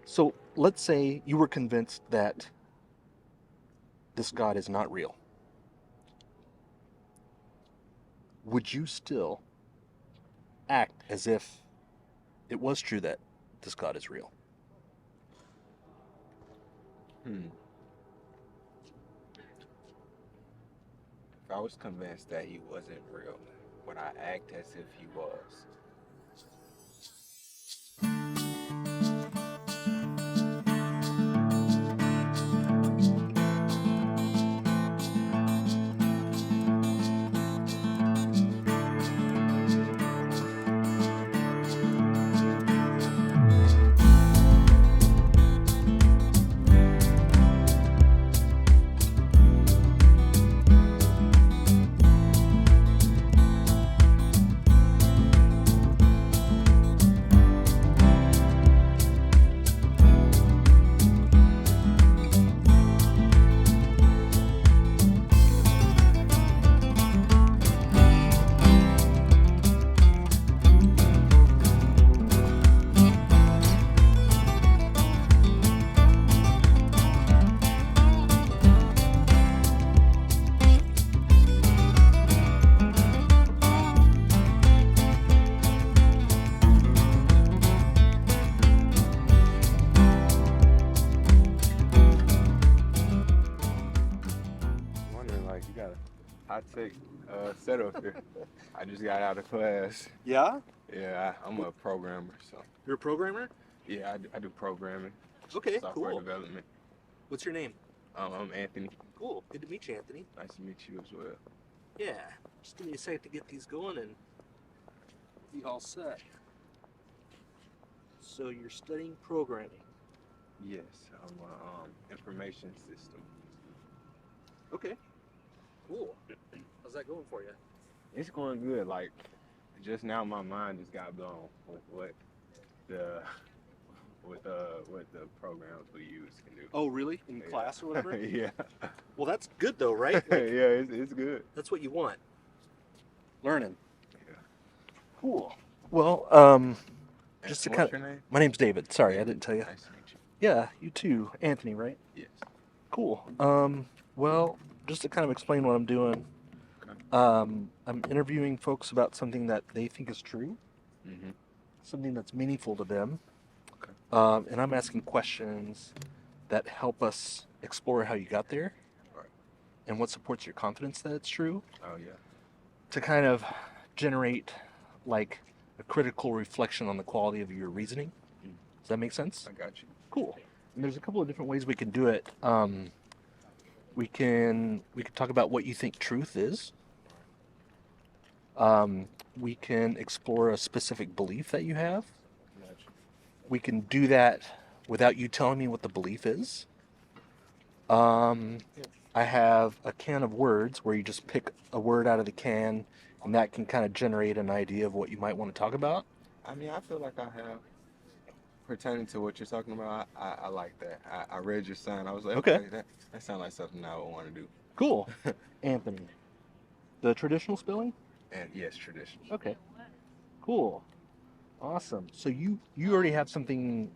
So let's say you were convinced that this God is not real. Would you still act as if it was true that this God is real? Hmm. If I was convinced that he wasn't real, would I act as if he was? I'm wondering, like, you got a high tech setup here. I just got out of class. Yeah? Yeah, I'm a programmer, so You're a programmer? yeah, I do programming, Okay, software cool. development. What's your name? I'm Anthony. Cool. Good to meet you, Anthony. Nice to meet you as well. Yeah. Just give me a second to get these going and be all set. So you're studying programming. Yes, I'm information system. Okay. Cool. How's that going for you? It's going good. Like, just now, my mind just got blown with the what the programs we use can do. Oh, really? In Yeah. class or whatever? Yeah. Well, that's good though, right? Yeah, Like, it's good. that's what you want. Learning. Yeah. Cool. Well, just to What's your name? my name's David. Sorry, I didn't tell you. Nice to meet you. Yeah, you too. Anthony, right? Yes. Cool. Well, just to kind of explain what I'm doing, Okay. I'm interviewing folks about something that they think is true, Mm-hmm. something that's meaningful to them, Okay. and I'm asking questions that help us explore how you got there Right. and what supports your confidence that it's true, Oh yeah. to kind of generate like a critical reflection on the quality of your reasoning. Mm. Does that make sense? I got you. Cool. And there's a couple of different ways we can do it. We can talk about what you think truth is. We can explore a specific belief that you have. I got you. We can do that without you telling me what the belief is. I have a can of words where you just pick a word out of the can, and that can kind of generate an idea of what you might want to talk about. I mean, I feel like I have pertaining to what you're talking about. I like that. I read your sign. I was like, Okay. okay, that sounds like something I would want to do. Cool. Anthony. The traditional spelling? And yes, tradition. Okay. Cool. Awesome. So you already have something.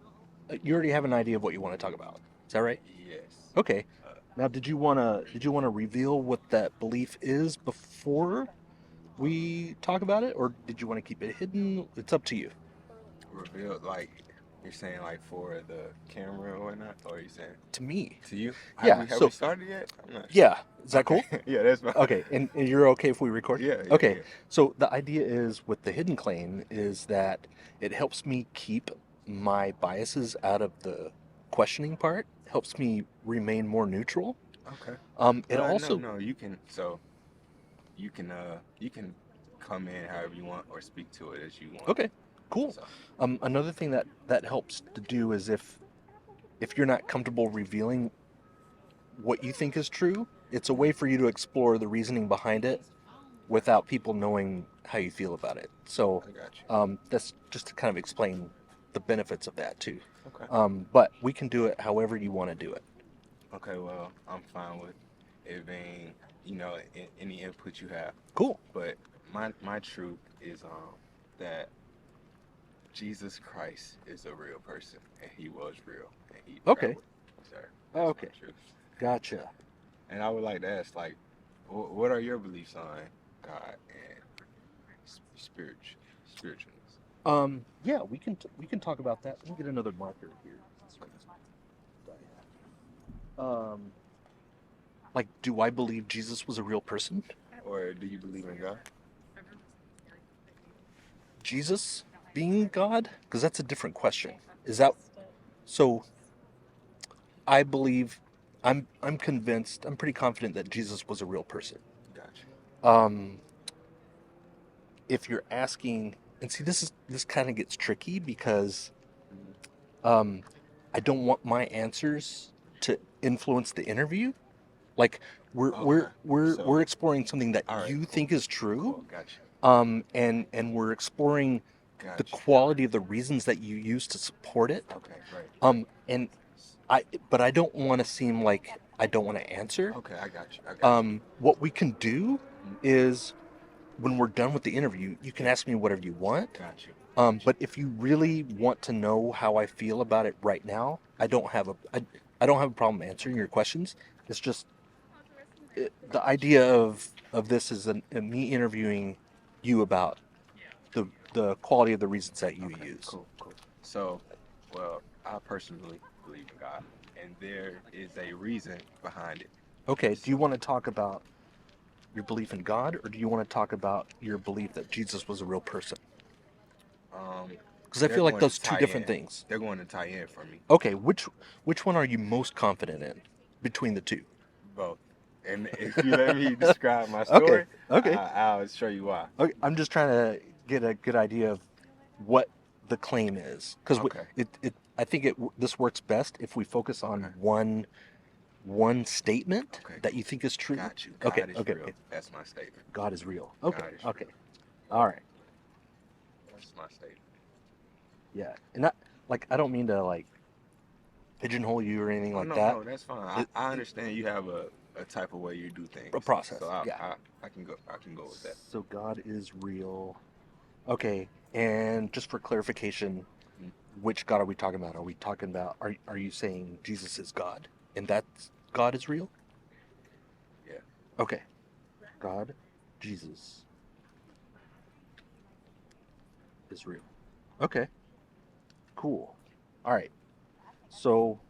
You already have an idea of what you want to talk about. Is that right? Yes. Okay. Uh, Now, did you wanna reveal what that belief is before we talk about it, or did you want to keep it hidden? It's up to you. revealed like you're saying like for the camera or whatnot, or are you saying To me. to you? Yeah, Have so- we started yet? I'm not sure. Yeah. Is that cool? Yeah, that's fine. Okay. And you're okay if we record? Yeah. Okay. Yeah. So the idea is with the hidden claim is that it helps me keep my biases out of the questioning part. Helps me remain more neutral. Okay. It also no. You can you can come in however you want or speak to it as you want. okay. Cool. So, Another thing that helps to do is if you're not comfortable revealing what you think is true, it's a way for you to explore the reasoning behind it without people knowing how you feel about it. So I got you. that's just to kind of explain the benefits of that too. Okay. But we can do it however you want to do it. Okay. Well, I'm fine with it being any input you have, Cool. but my truth is that Jesus Christ is a real person, and he was real, and he Okay. traveled. Sir, that's Okay. my truth. Gotcha. And I would like to ask, like, what are your beliefs on God and spiritualness? Yeah, we can talk about that. Let me get another marker here. Like, do I believe Jesus was a real person? Or do you believe in God? Jesus being God? Because that's a different question. Is that so? I believe, I'm convinced, I'm pretty confident that Jesus was a real person. Gotcha. Um, if you're asking, and see, this kind of gets tricky because um, I don't want my answers to influence the interview. Like we're So, exploring something that all right, you cool. think is true, Cool, gotcha. and we're exploring the Gotcha. quality of the reasons that you use to support it. Okay, right. And but I don't want to seem like I don't want to answer. Okay, I got you. I got you. What we can do is when we're done with the interview, you can ask me whatever you want. Got you. But if you really want to know how I feel about it right now, I don't have a problem answering your questions. It's just the idea of this is me interviewing you about the quality of the reasons that you Okay, use. cool, cool. So, well, I personally believe in God, and there is a reason behind it. Okay, do you want to talk about your belief in God, or do you want to talk about your belief that Jesus was a real person? Um, Because I they're feel like going to those two tie different in. things. They're going to tie in for me, Okay, which one are you most confident in between the two? both. And if you let me describe my Okay, story, okay, I'll show you why. okay. I'm just trying to get a good idea of what the claim is, because Okay. I think this works best if we focus on Okay. one statement Okay. that you think is true. Got you. Okay, God is okay, real. okay. That's my statement. God is real. Okay, God is okay, real. all right, That's my statement. yeah. And I don't mean to like pigeonhole you or anything Oh like no, that. no, that's fine. I understand you have a type of way you do things. A process, So yeah. I can go with that. So God is real. Okay, and just for clarification, Mhm. which God are we talking about? Are we talking about are you saying Jesus is God and that God is real? Yeah. Okay. God, Jesus is real. Okay. Cool. All right. So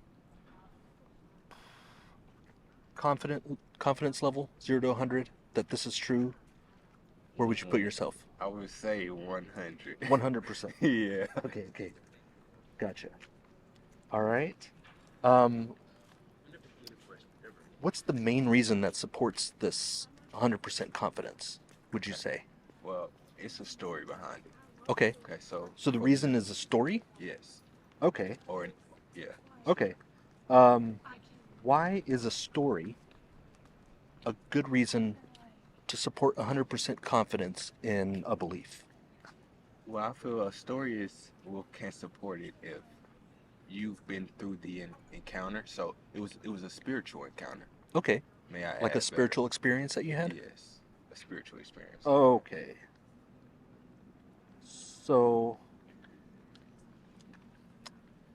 confidence level 0 to 100 that this is true. Where would you put yourself? I would say 100. 100%. Yeah. Okay, okay. Gotcha. All right. Um, what's the main reason that supports this 100% confidence, would you say? Well, it's a story behind it. Okay. Okay, so So the reason is a story? yes. Okay. Or yeah. Okay. Um, why is a story a good reason to support 100% confidence in a belief? Well, I feel a story can support it if you've been through the encounter. So it was a spiritual encounter. Okay. May I Like a add better? spiritual experience that you had? Yes, a spiritual experience. Okay. So,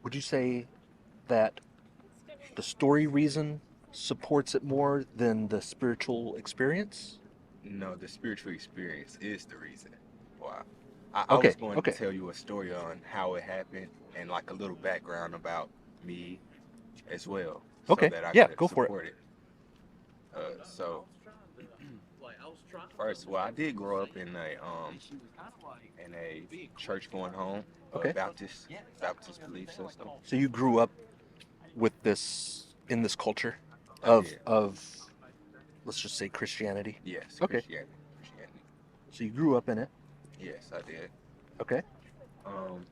would you say that the story reason supports it more than the spiritual experience? No, the spiritual experience is the reason why. I was Okay, going to okay, tell you a story on how it happened and like a little background about me as well, so okay. that I Yeah, could go for it. support it. So first, well, I did grow up in a church going home, Okay. Baptist belief system. So you grew up with this in this culture I did. of let's just say Christianity. Yes, Okay. Christianity. So you grew up in it. Yes, I did. Okay. Um,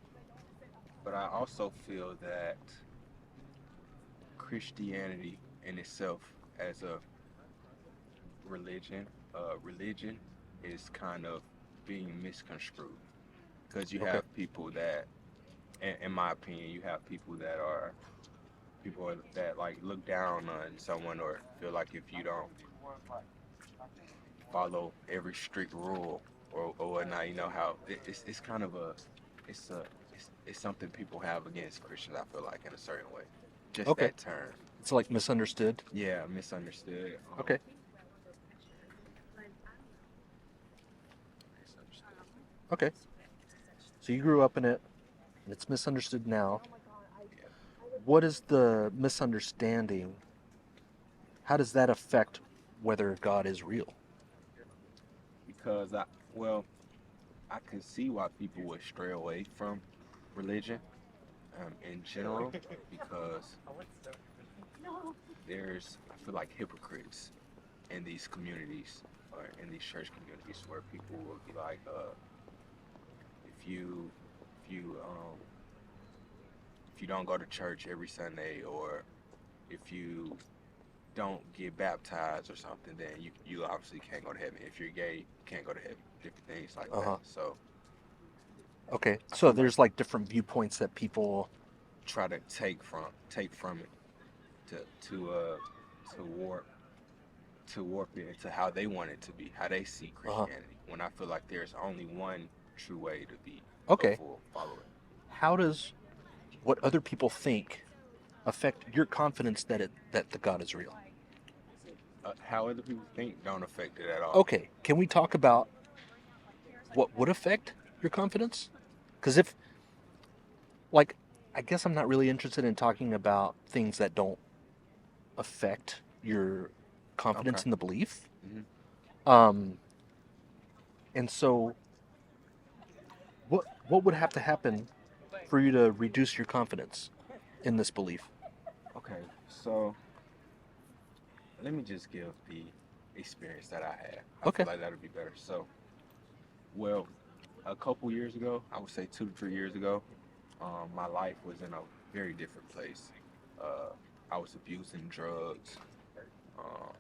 but I also feel that Christianity in itself as a religion is kind of being misconstrued because you Okay. have people that, in my opinion, you have people that like look down on someone or feel like if you don't follow every strict rule or whatnot, you know how it's kind of it's a it's something people have against Christians. I feel like in a certain way, just Okay. that term. It's like misunderstood. Yeah, misunderstood. Okay. Misunderstood. Okay. So you grew up in it, and it's misunderstood now. Yeah. What is the misunderstanding? How does that affect whether God is real? Because I can see why people would stray away from religion in general because I feel like hypocrites in these communities or in these church communities where people will be like, if you if you um if you don't go to church every Sunday, or if you don't get baptized or something, then you obviously can't go to heaven. If you're gay, you can't go to heaven. Different things like Uh-huh. that. So Okay. I So feel there's like different viewpoints that people. try to take from it to warp it into how they want it to be, how they see Uh-huh. Christianity. When I feel like there's only one true way to be Okay. a full follower. How does what other people think affect your confidence that the God is real? How other people think don't affect it at all. Okay. Can we talk about what would affect your confidence? Because if, like, I guess I'm not really interested in talking about things that don't affect your Okay. confidence in the belief. hmm Um, and so, what would have to happen for you to reduce your confidence in this belief? Okay. So let me just give the experience that I had. I Okay. feel like that would be better. So, well, a couple years ago, I would say 2 to 3 years ago, my life was in a very different place. Uh, I was abusing drugs. Um,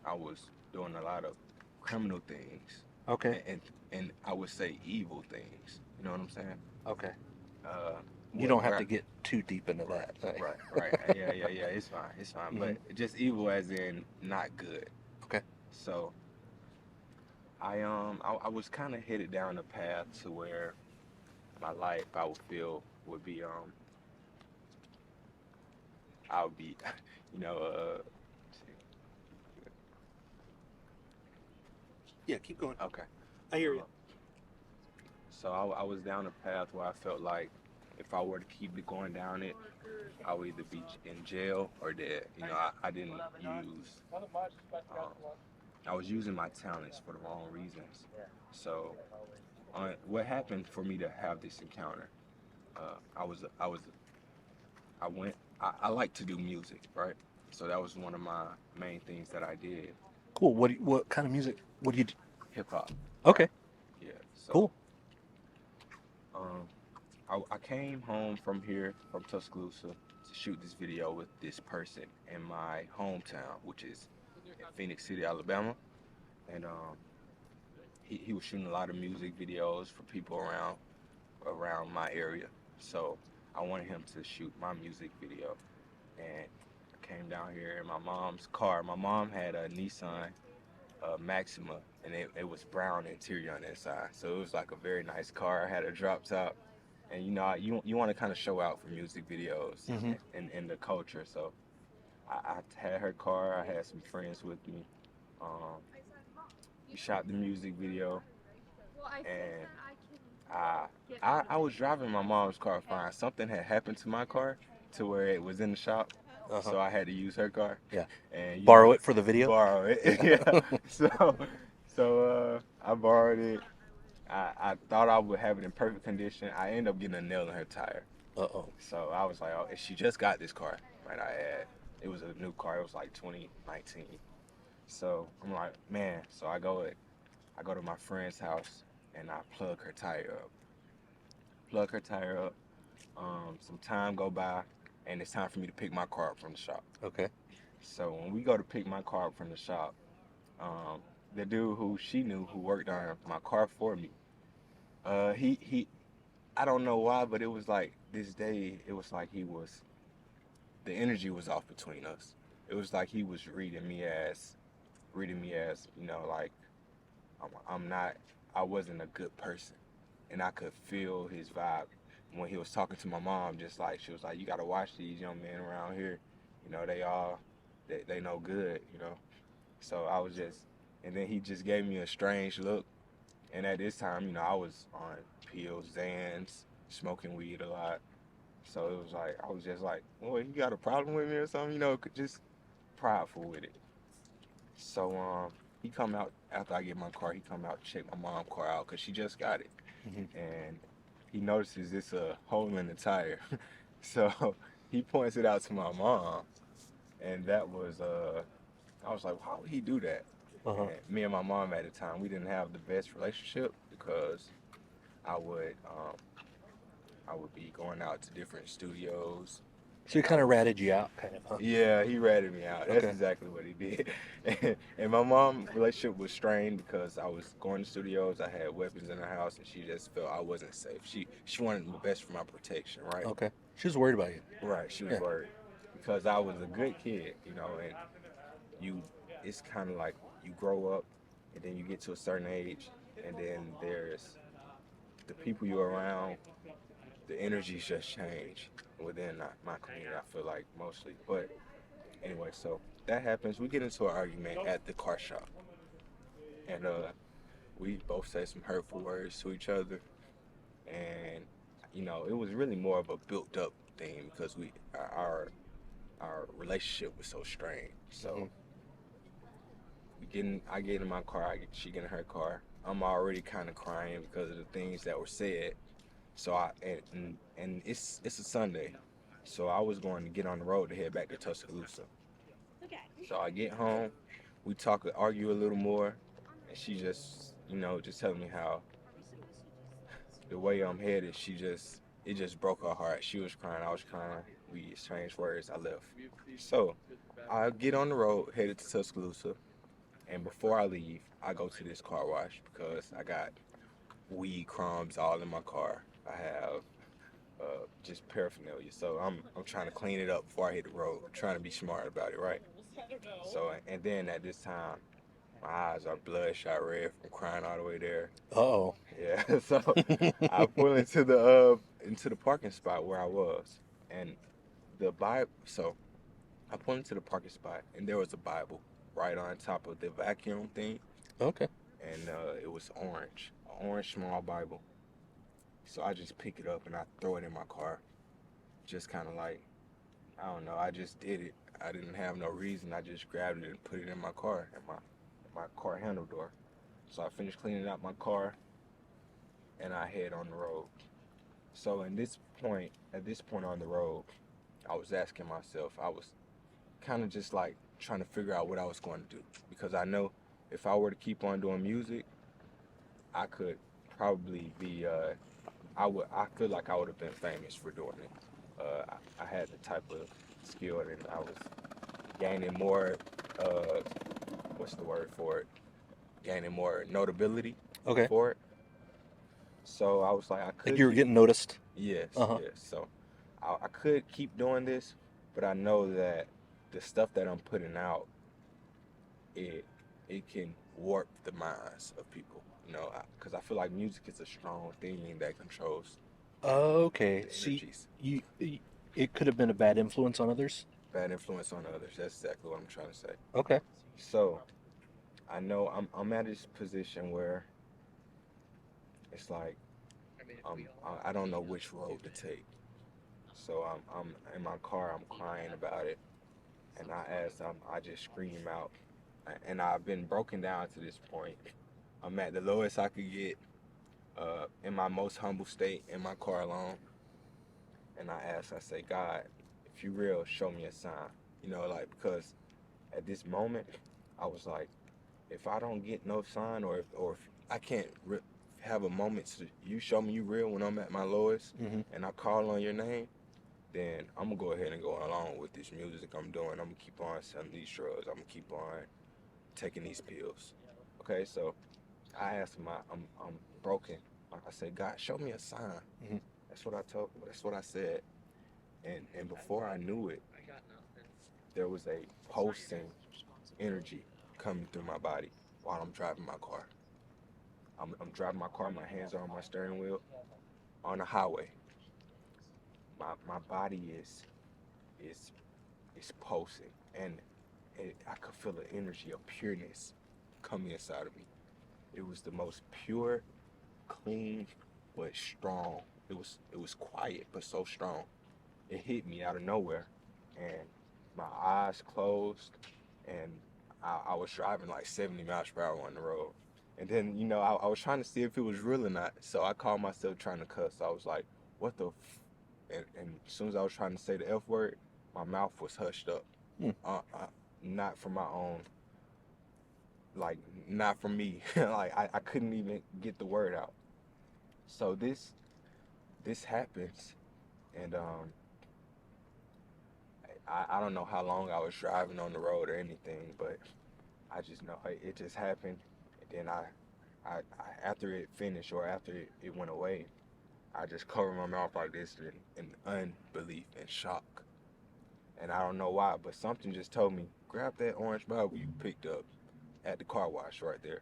I was doing a lot of criminal things, Okay. and I would say evil things. You know what I'm saying? Okay. Uh, You don't have where to get too deep into right, that. right. Yeah. It's fine. Mhm. But just evil as in not good. Okay. So I was kind of headed down a path to where my life I would feel would be I would be, you know, Yeah. Keep going. okay. I hear Uh, you. so I was down a path where I felt like if I were to keep going down it, I would either be in jail or dead. You know, I didn't use, I was using my talents for the wrong reasons. So what happened for me to have this encounter? I went, I like to do music, right? So that was one of my main things that I did, Cool. What kind of music? What do you do? hip hop, right? Okay. Yeah. So Cool. um, I came home from here, from Tuscaloosa, to shoot this video with this person in my hometown, which is in Phoenix City, Alabama. And he was shooting a lot of music videos for people around my area. So I wanted him to shoot my music video. And I came down here in my mom's car. My mom had a Nissan Maxima, and it was brown interior on the inside. So it was like a very nice car. I had a drop top. And you want to kind of show out for music videos Mm-hmm. and the culture. So I had her car. I had some friends with me. Um, we shot the music video, and I, I was driving my mom's car fine. Something had happened to my car to where it was in the shop, Uh-huh. so I had to use her car. Yeah. And Borrow it for the video. borrow it. Yeah. So I borrowed it. I thought I would have it in perfect condition. I ended up getting a nail in her tire. Uh-oh. So I was like, oh, she just got this car. Right, it was a new car. It was like 2019. So I'm like, man. So I go to my friend's house and I plug her tire up. Plug her tire up. Some time go by, and it's time for me to pick my car up from the shop. Okay. So when we go to pick my car up from the shop, um, the dude who she knew who worked on my car for me, he I don't know why, but it was like this day, it was like the energy was off between us. It was like he was reading me as, like I'm not, I wasn't a good person, and I could feel his vibe. when he was talking to my mom, just like she was like, you gotta watch these young men around here. You know, they know good. You know, so I was just, and then he just gave me a strange look. And at this time, you know, I was on pills, Zans, smoking weed a lot. So it was like I was just like, "Boy, you got a problem with me or something?" You know, just prideful with it. So he come out after I get my car. He come out to check my mom's car out because she just got it, Mhm. and he notices it's a hole in the tire. So he points it out to my mom, and that was I was like, "How would he do that?" Uh-huh. And me and my mom at the time, we didn't have the best relationship because I would um, I would be going out to different studios. So he I kind of would, ratted you out, kind of, huh? yeah, he ratted me out. That's Okay. exactly what he did. And my mom relationship was strained because I was going to studios. I had weapons in the house, and she just felt I wasn't safe. She wanted the best for my protection, right? Okay. She was worried about you. Right. She was Yeah. worried because I was a good kid, you know, and you. It's kind of like you grow up, and then you get to a certain age, and then there's the people you're around, the energies just change within my community. I feel like mostly, but anyway, so that happens. We get into an argument at the car shop, and we both say some hurtful words to each other, and you know, it was really more of a built-up thing because our relationship was so strained. Hmm. So I get in my car, she get in her car. I'm already kind of crying because of the things that were said. So and it's a Sunday, so I was going to get on the road to head back to Tuscaloosa. So I get home, we talk, argue a little more, and she just, you know, just telling me how the way I'm headed, it just broke her heart. She was crying, I was crying. We exchanged words. I left. So I get on the road, headed to Tuscaloosa, and before I leave, I go to this car wash because I got weed crumbs all in my car. I have just paraphernalia. So I'm trying to clean it up before I hit the road. I'm trying to be smart about it, right? So and then at this time, my eyes are bloodshot red from crying all the way there. Uh-oh. Yeah. So I Okay. pull into the parking spot where I was, and the Bible. So I pull into the parking spot, and there was a Bible right on top of the vacuum thing, and it was orange, an orange small Bible. So I just pick it up and I throw it in my car, just kind of like I don't know. I just did it. I didn't have no reason. I just grabbed it and put it in my car, in my car handle door. So I finished cleaning out my car and I head on the road. So at this point on the road, I was asking myself, I was kind of just like trying to figure out what I was going to do because I know if I were to keep on doing music, I could probably be. I feel like I would have been famous for doing it. I had the type of skill and I was gaining more. Uh, what's the word for it? Gaining more notability Okay. for it. So I was like, I Like could you were keep. getting noticed. Yes, Uh-huh. yes. So I could keep doing this, but I know that the stuff that I'm putting out, it it can warp the minds of people. You know, because I feel like music is a strong thing that controls Okay. the See, energies. it could have been a bad influence on others. Bad influence on others. That's exactly what I'm trying to say. Okay. So I know I'm at this position where it's like I don't know which road to take. So I'm in my car. I'm crying about it, and I just scream out, and I've been broken down to this point. I'm at the lowest I could get, in my most humble state in my car alone, and I say, God, if you real, show me a sign. You know, like because at this moment, I was like, if I don't get no sign, or if I can't have a moment to you show me you real when I'm at my lowest, Mm-hmm. and I call on your name, then I'm gonna go ahead and go along with this music I'm doing. I'm gonna keep on selling these drugs. I'm gonna keep on taking these pills. Okay, so I asked him, I'm broken. I said, God, show me a sign. Mm-hmm. That's what I told. That's what I said. And before I knew it, there was a pulsing energy coming through my body while I'm driving my car. I'm driving my car. My hands are on my steering wheel on a highway, my body is is pulsing, and I could feel the energy of pureness coming inside of me. It was the most pure, clean, but strong. It was quiet but so strong. It hit me out of nowhere, and my eyes closed, and I was driving like 70 miles per hour on the road. And then, I was trying to see if it was real or not. So I called myself trying to cuss. I was like, what the and as soon as I was trying to say the F word, my mouth was hushed up. Hmm. Not from my own, like, not from me. Like, I couldn't even get the word out. So this happens, and I don't know how long I was driving on the road or anything, but I just know it just happened. And then I after it finished, or after it went away, I just covered my mouth like this in unbelief and shock. And I don't know why, but something just told me, grab that orange Bible you picked up at the car wash right there.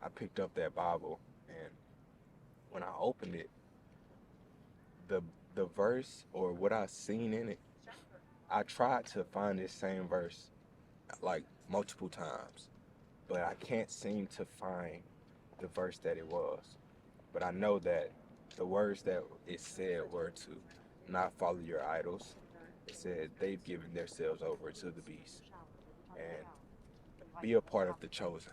I picked up that Bible, and when I opened it, the the verse, or what I seen in it, I tried to find this same verse like multiple times, but I can't seem to find the verse that it was. But I know that the words that it said were to not follow your idols. It said they've given themselves over to the beast and be a part of the chosen.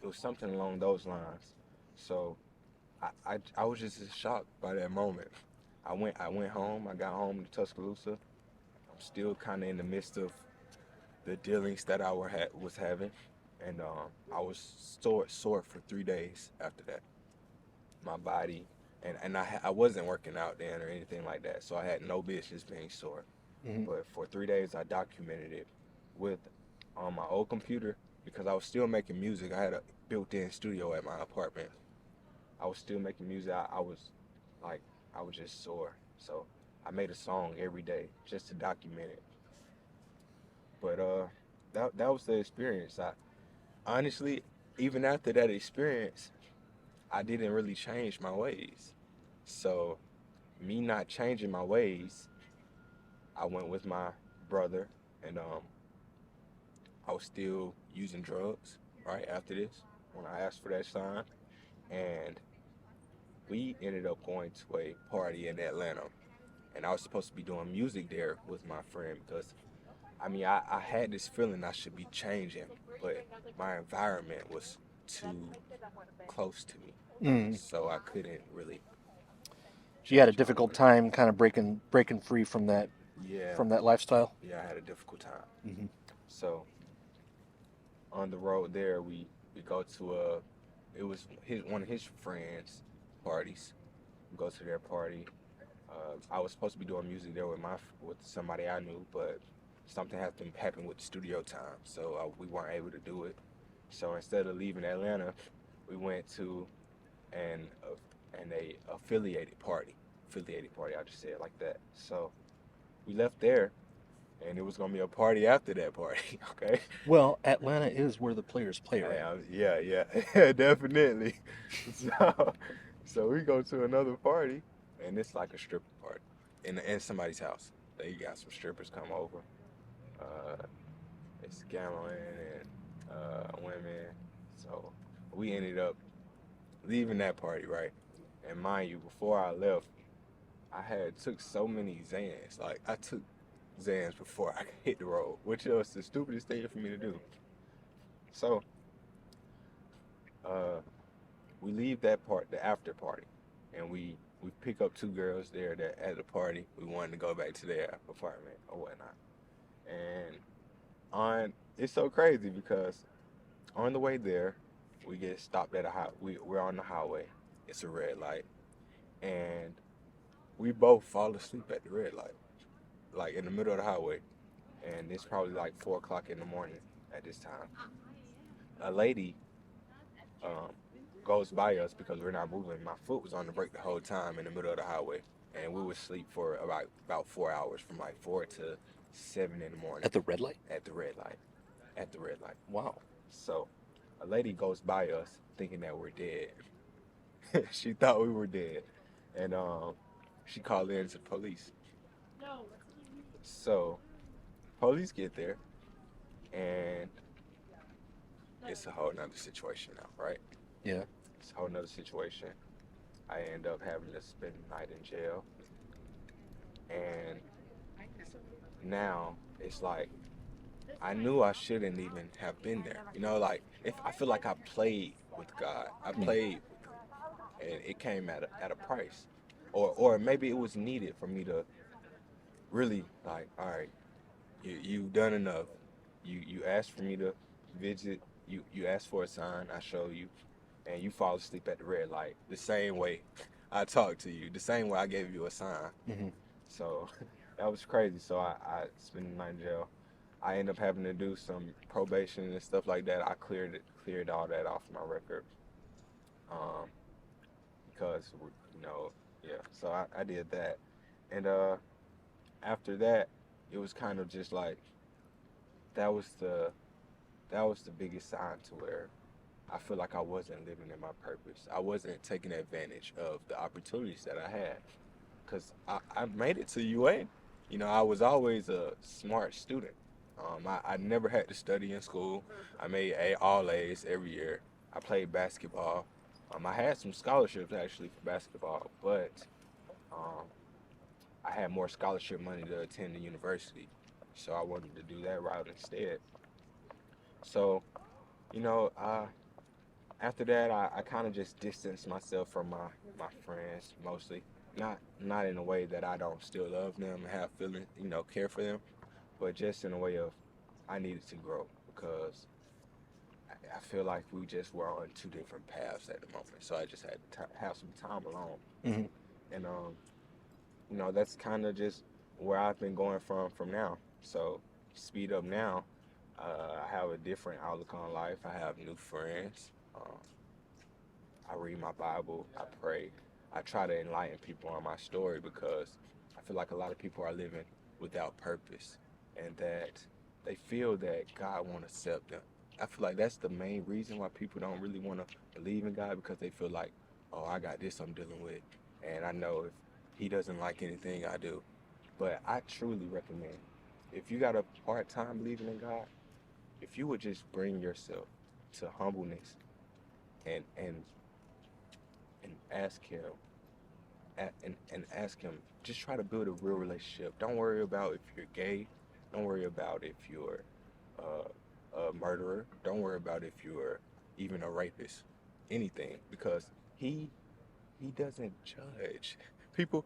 It was something along those lines. So I was just shocked by that moment. I went home. I got home to Tuscaloosa. I'm still kind of in the midst of the dealings that I was having, and I was sore for 3 days after that. My body, and I wasn't working out then or anything like that, so I had no business being sore. Mhm. But for 3 days, I documented it with on my old computer because I was still making music. I had a built-in studio at my apartment. I was still making music. I was like, I was just sore, so I made a song every day just to document it. But that was the experience. I honestly, even after that experience, I didn't really change my ways. So me not changing my ways, I went with my brother, and I was still using drugs right after this when I asked for that sign, and we ended up going to a party in Atlanta, and I was supposed to be doing music there with my friend because I mean I had this feeling I should be changing, but my environment was too close to me, Mm. so I couldn't really You had a change my difficult ways. time kind of breaking free Yeah, from that lifestyle. yeah, I had a difficult time. Hmm. So on the road there, we go to it was his one of his friends' parties. We go to their party. I was supposed to be doing music there with somebody I knew, but something happened with the studio time, so we weren't able to do it. So instead of leaving Atlanta, we went to an affiliated party. I just say it like that. So we left there, and it was gonna be a party after that party. Okay. Well, Atlanta is where the players play, right? Yeah, yeah, definitely. So, so we go to another party, and it's like a stripper party in somebody's house. They got some strippers come over. Uh, it's gambling and women. So we ended up leaving that party, right? And mind you, before I left, I had took so many Zans. Like I took Zans before I hit the road, which was the stupidest thing for me to do. So uh, we leave that the after party, and we pick up two girls there that at the party. We wanted to go back to their apartment or whatnot. And on it's so crazy because on the way there, we get stopped at a we're on the highway. It's a red light, and we both fall asleep at the red light, like in the middle of the highway. And it's probably like 4 o'clock in the morning at this time. A lady um, goes by us because we're not moving. My foot was on the brake the whole time in the middle of the highway, and we would sleep for about 4 hours, from like 4 to 7 in the morning At the red light. at the red light. At the red light. Wow. So, a lady goes by us thinking that we're dead. She thought we were dead, and She called in to the police. So police get there, and it's a whole nother situation now, right? Yeah. It's a whole nother situation. I end up having to spend the night in jail, and now it's like I knew I shouldn't even have been there. You know, like if I feel like I played with God, I played with Him, and it came at a price, or maybe it was needed for me to really like, all right, you've done enough. You asked for me to visit. You asked for a sign. I show you, and you fall asleep at the red light the same way I talked to you, the same way I gave you a sign. Mm-hmm. So that was crazy. So I spent the night in jail. I ended up having to do some probation and stuff like that. I cleared all that off my record, um, because yeah. So I did that, and after that, it was kind of just like that was the that was the biggest sign to where I feel like I wasn't living in my purpose. I wasn't taking advantage of the opportunities that I had, because I made it to UA. You know, I was always a smart student. I never had to study in school. I made all A's every year. I played basketball. I had some scholarships actually for basketball, but um, I had more scholarship money to attend the university, so I wanted to do that route instead. So, you know, after that, I kind of just distanced myself from my friends mostly. Not in a way that I don't still love them and have feeling, care for them, but just in a way of I needed to grow because I feel like we just were on two different paths at the moment. So I just had to have some time alone, Mm-hmm. and that's kind of just where I've been going from now. So speed up now. I have a different outlook on life. I have new friends. I read my Bible. I pray. I try to enlighten people on my story because I feel like a lot of people are living without purpose and that they feel that God won't accept them. I feel like that's the main reason why people don't really want to believe in God because they feel like, oh, I got this I'm dealing with. And I know if He doesn't like anything I do. But I truly recommend if you got a hard time believing in God, if you would just bring yourself to humbleness and ask Him and ask Him, just try to build a real relationship. Don't worry about if you're gay. Don't worry about if you're a murderer. Don't worry about if you're even a rapist. Anything, because He doesn't judge. People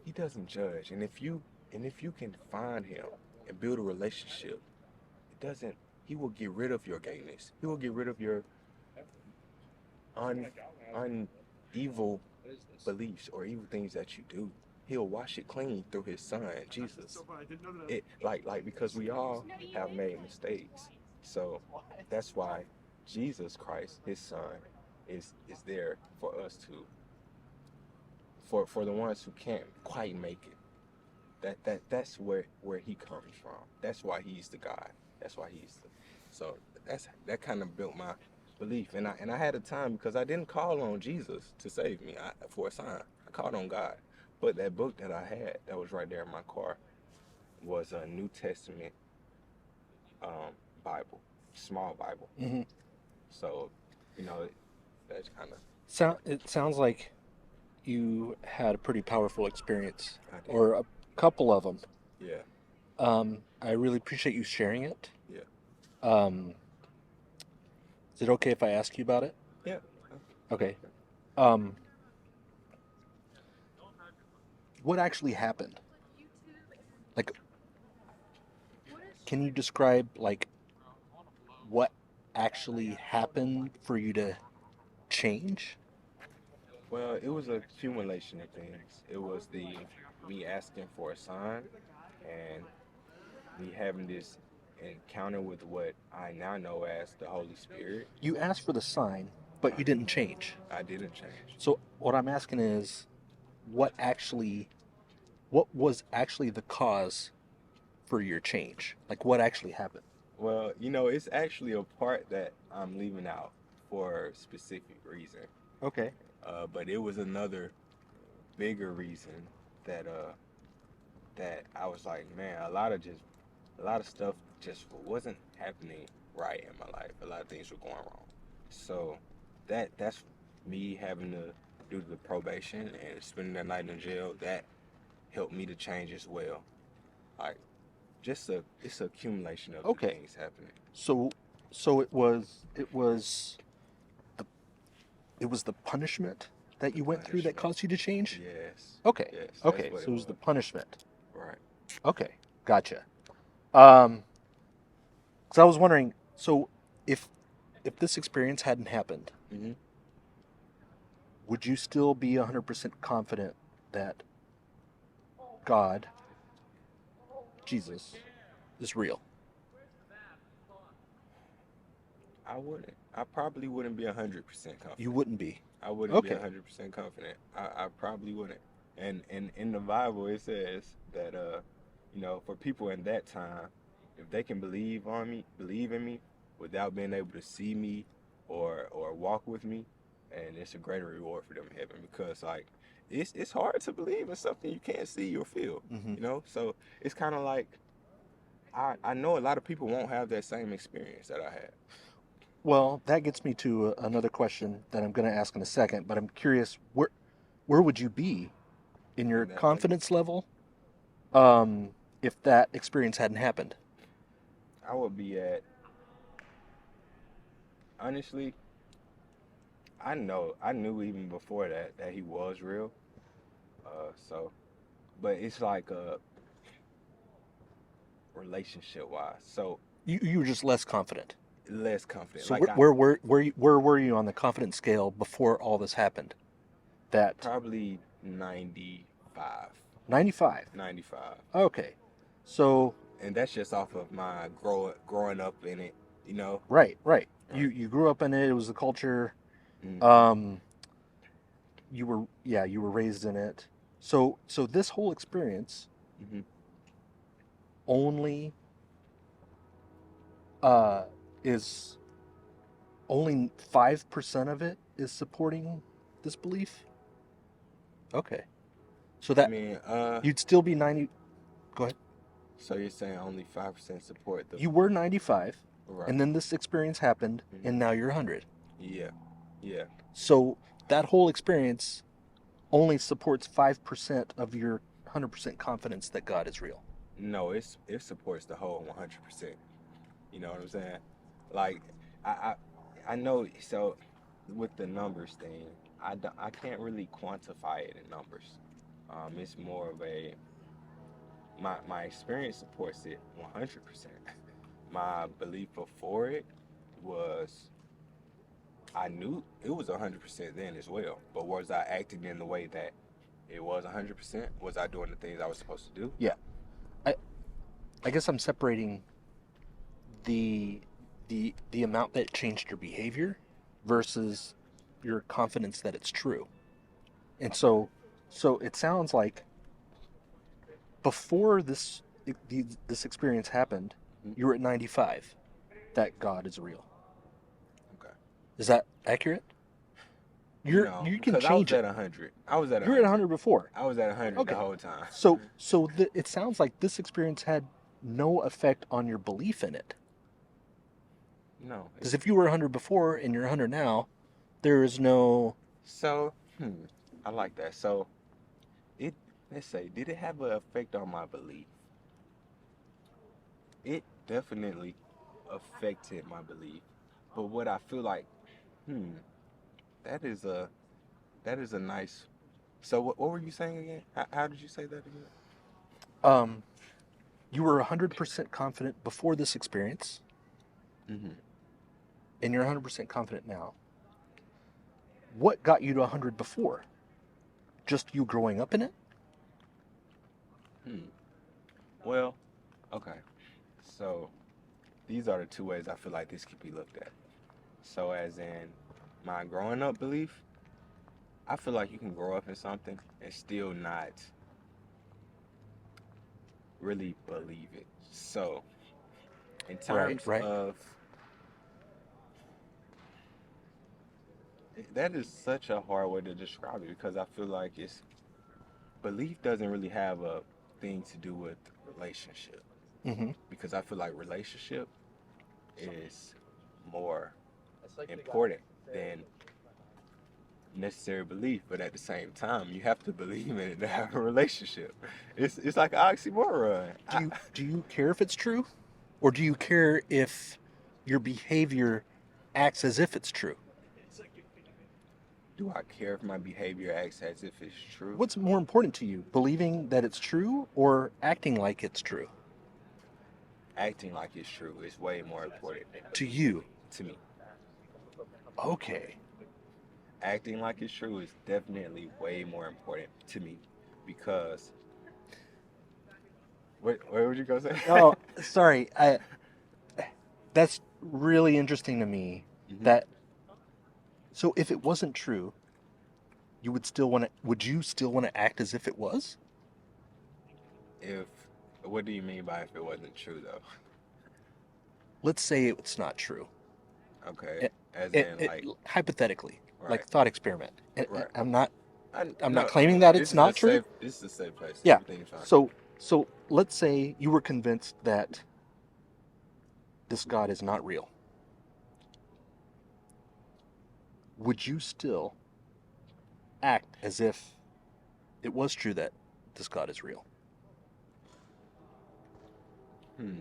He doesn't judge. And if you can find Him and build a relationship, it doesn't. He will get rid of your gayness. He will get rid of your un un evil beliefs or evil things that you do. He'll wash it clean through His Son, Jesus. It like because we all have made mistakes. So that's why Jesus Christ, His Son, is there for us to for the ones who can't quite make it. That's where He comes from. That's why He's the God. That's why He's the so that kind of built my belief. And I had a time because I didn't call on Jesus to save me for a sign. I called on God. But that book that I had that was right there in my car was a New Testament um, Bible, small Bible. Mm-hmm. So, you know, that's kind of It sounds like you had a pretty powerful experience, I did. or a couple of them. Yeah, I really appreciate you sharing it. yeah, Um, is it okay if I ask you about it? yeah. Okay. Um, what actually happened? Like, can you describe like what actually happened for you to change? Well, it was a accumulation of things. It was the me asking for a sign and me having this encounter with what I now know as the Holy Spirit. You asked for the sign, but you didn't change. I didn't change. So what I'm asking is, what actually, what was actually the cause for your change? Like, what actually happened? Well, it's actually a part that I'm leaving out for a specific reason. Okay. But it was another bigger reason that that I was like, man, a lot of stuff just wasn't happening right in my life. A lot of things were going wrong. So that's me having to do the probation and spending that night in jail. That helped me to change as well. Like it's an accumulation of the Okay. things happening. So the it was the punishment that you went through that Punishment. caused you to change? Yes. Okay. Yes, that's Okay. what So it it was was. the punishment. Right. Okay. Gotcha. Um, because I was wondering, so if if this experience hadn't happened, Hmm. would you still be 100% confident that God, Jesus, is real? I wouldn't. I probably wouldn't be 100% You confident. wouldn't be. I wouldn't be Okay. 100% confident. I probably wouldn't. And in the Bible it says that for people in that time, if they can believe in me without being able to see me or walk with me, and it's a greater reward for them in heaven because like it's hard to believe in something you can't see or feel, Hmm. So it's kind of like I know a lot of people won't have that same experience that I had. Well, that gets me to another question that I'm going to ask in a second, but I'm curious, where would you be in your In that place, confidence level um, if that experience hadn't happened? I would be at honestly, I knew even before that he was real. But it's like relationship wise, so You were just less confident. less confident. So Like where were you on the confidence scale before all this happened? That probably 95, 95. 95, Okay. So and that's just off of my growing up in it, you know. right, right. Right. You grew up in it. It was the culture. Hmm. Um, you were raised in it. So this whole experience Hmm. only uh is only 5% of it is supporting this belief. Okay. So I that mean, you'd still be 90. Go ahead. so you're saying only 5% support the You were 95, right? and then this experience happened, Hmm. and now you're 100. Yeah, yeah. So that whole experience only supports 5% of your 100% confidence that God is real. No, it supports the whole 100%. You know what I'm saying? Like, I I, I know. So with the numbers thing, I can't really quantify it in numbers. It's more of a my experience supports it 100%. My belief before it was I knew it was 100% then as well. But was I acting in the way that it was 100%? Was I doing the things I was supposed to do? Yeah. I I guess I'm separating the the amount that changed your behavior versus your confidence that it's true. And so it sounds like before this experience happened, Mhm. you were at 95 that God is real. Okay. Is that accurate? No, You can because I was change it. at 100. I was at You're at 100. 100 before. I was at 100 the Okay. whole time. It sounds like this experience had no effect on your belief in it. No, Because if you were 100 before and you're 100 now, there is no. so I like that. So it let's say, did it have an effect on my belief? It definitely affected my belief. But what I feel like, hmm, that is a that is a nice. So what were you saying again? How did you say that again? Um, you were 100% confident before this experience, Hmm. and you're 100% confident now. What got you to 100 before? Just you growing up in it? Hmm. Well, okay. So these are the two ways I feel like this could be looked at. So as in my growing up belief, I feel like you can grow up in something and still not really believe it. So in Right, terms right. of that is such a hard way to describe it because I feel like belief doesn't really have a thing to do with relationship, Mm-hmm. because I feel like relationship is more important than necessary belief. But at the same time, you have to believe in it to have a relationship. It's like an oxymoron. Do you care if it's true, or do you care if your behavior acts as if it's true? Do I care if my behavior acts as if it's true? What's more important to you, believing that it's true or acting like it's true? Acting like it's true is way more important To you. to me. Okay. Acting like it's true is definitely way more important to me, because what would you go say? Oh, sorry. That's really interesting to me. Mhm. That so if it wasn't true, you would still want to. Would you still want to act as if it was? If What do you mean by if it wasn't true though? Let's say it's not true. Okay, It, as in like hypothetically, right, like thought experiment. And right. I'm not. I'm not No, claiming that it's not true. this is a safe place. Yeah. Everything's fine. So let's say you were convinced that this God is not real. Would you still act as if it was true that this God is real? Hmm.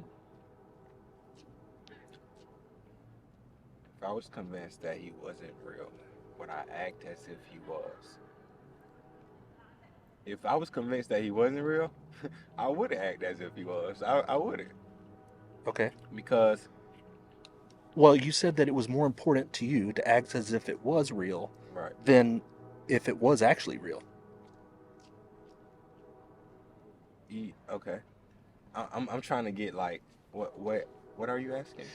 If I was convinced that he wasn't real, would I act as if he was? If I was convinced that he wasn't real, I would act as if he was. I wouldn't, Okay. because Well, you said that it was more important to you to act as if it was real right. than if it was actually real. Okay. I'm trying to get like what are you asking?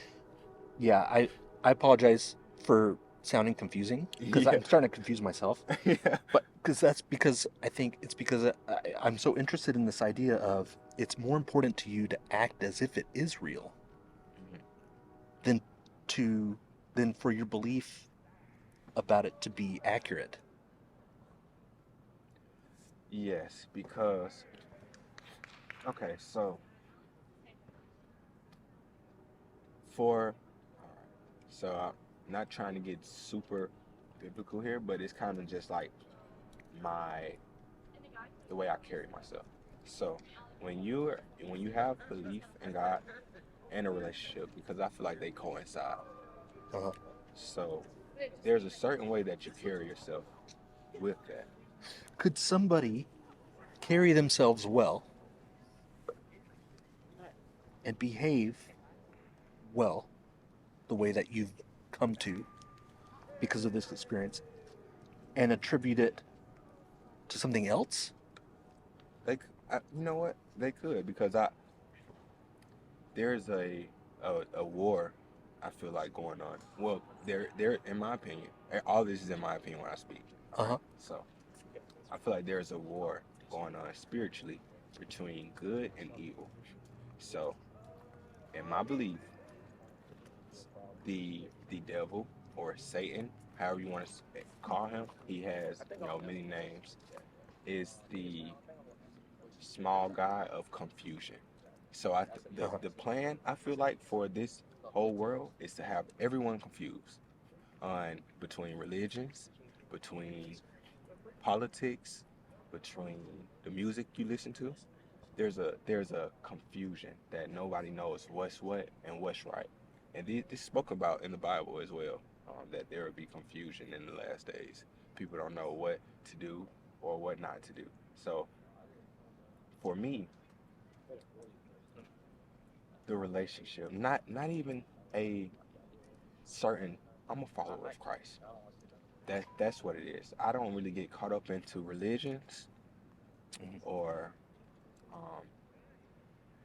Yeah, I apologize for sounding confusing because Yeah. I'm starting to confuse myself. Yeah. But because I think it's because I'm so interested in this idea of it's more important to you to act as if it is real Mhm. than to than for your belief about it to be accurate. Yes, because okay, so for all right, so I'm not trying to get super biblical here, but it's kind of just like my the way I carry myself. So when you have belief in God and a relationship, because I feel like they coincide. Uh, So there's a certain way that you carry yourself with that. could somebody carry themselves well and behave well the way that you've come to because of this experience and attribute it to something else? You know what? They could, because I there's a war I feel like going on. Well, there in my opinion, all this is in my opinion when I speak. Uh Right. huh. So I feel like there's a war going on spiritually between good and evil. So in my belief, the devil or Satan, however you want to call him, he has many names. Is the small guy of confusion. So Uh huh. the plan I feel like for this whole world is to have everyone confused on between religions, between politics, between the music you listen to. There's a confusion that nobody knows what's what and what's right, and this is spoken about in the Bible as well. That there will be confusion in the last days. People don't know what to do or what not to do. So for me, the relationship, not even a certain. I'm a follower of Christ. That's what it is. I don't really get caught up into religions Mhm. or um,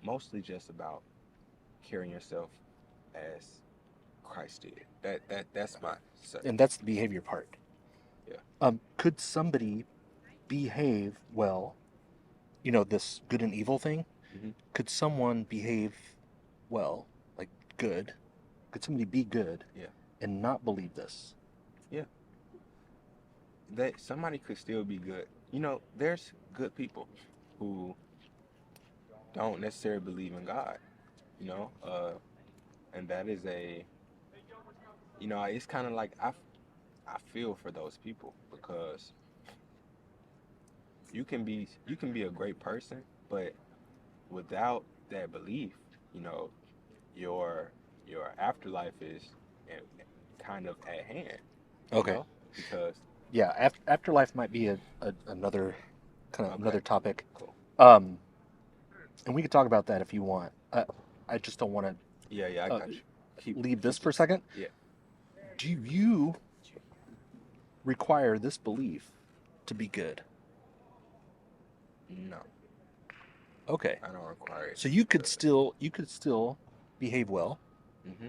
mostly just about carrying yourself as Christ did. That's my And subject. that's the behavior part. Yeah. Could somebody behave well? You know, this good and evil thing. Hmm. Could someone behave well, like good? Could somebody be good Yeah. and not believe this? Yeah. That somebody could still be good there's good people who don't necessarily believe in God, you know, and that is it's kind of like I feel for those people because you can be a great person, but without that belief, you know, your your afterlife is eh, kind of at hand, Okay. because Yeah, afterlife might be another kind of okay, another topic. cool. Um, and we could talk about that if you want. I just don't want Yeah, yeah, I to got you. Keep leave this keep for a this. second. Yeah. Do you require this belief to be good? No, Okay. I don't require it So to be good. you could still behave well Mm-hmm.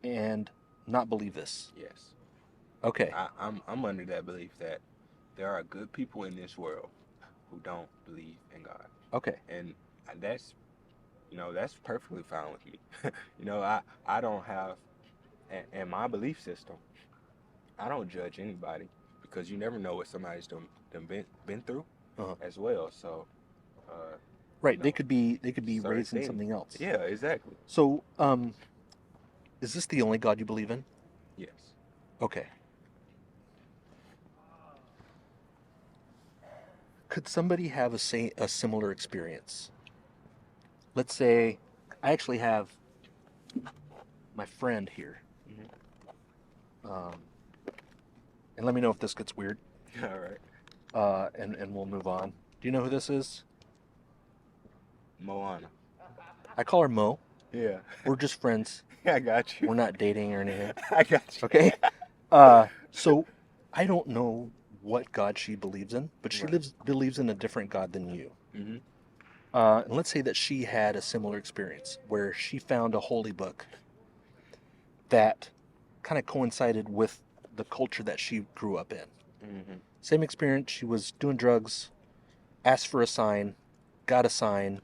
and not believe this. Yes. Okay. I'm under that belief that there are good people in this world who don't believe in God, Okay. and that's perfectly fine with me. I don't have in my belief system. I don't judge anybody because you never know what somebody's done been through Uh-huh. as well. So, uh, you Right. know, They could be certain raised in things. something else. Yeah, exactly. So, is this the only God you believe in? Yes. Okay. Could somebody have a similar experience? Let's say I actually have my friend here, Hmm. um, and let me know if this gets weird, All right. and we'll move on. Do you know who this is? Moana. I call her Mo. Yeah. We're just friends. I got you. We're not dating or anything. I got you. Okay. So I don't know what God she believes in, but she Right. believes in a different God than you. Hmm. And let's say that she had a similar experience where she found a holy book that kind of coincided with the culture that she grew up in. Hmm. Same experience. She was doing drugs, asked for a sign, got a sign,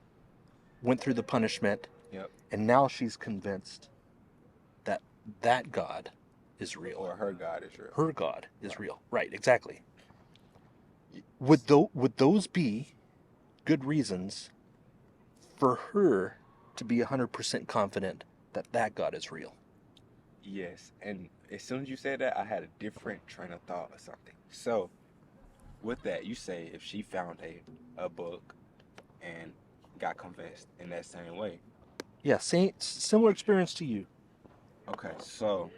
went through the punishment, Yep. and now she's convinced that that God is real. Or her God is real. Her God is Right. real. Right, exactly. Y- Would those be good reasons for her to be 100% confident that that God is real? Yes. And as soon as you said that, I had a different train of thought or something. So with that, you say if she found a book and got convinced in that same way. Yeah, similar experience to you. Okay, so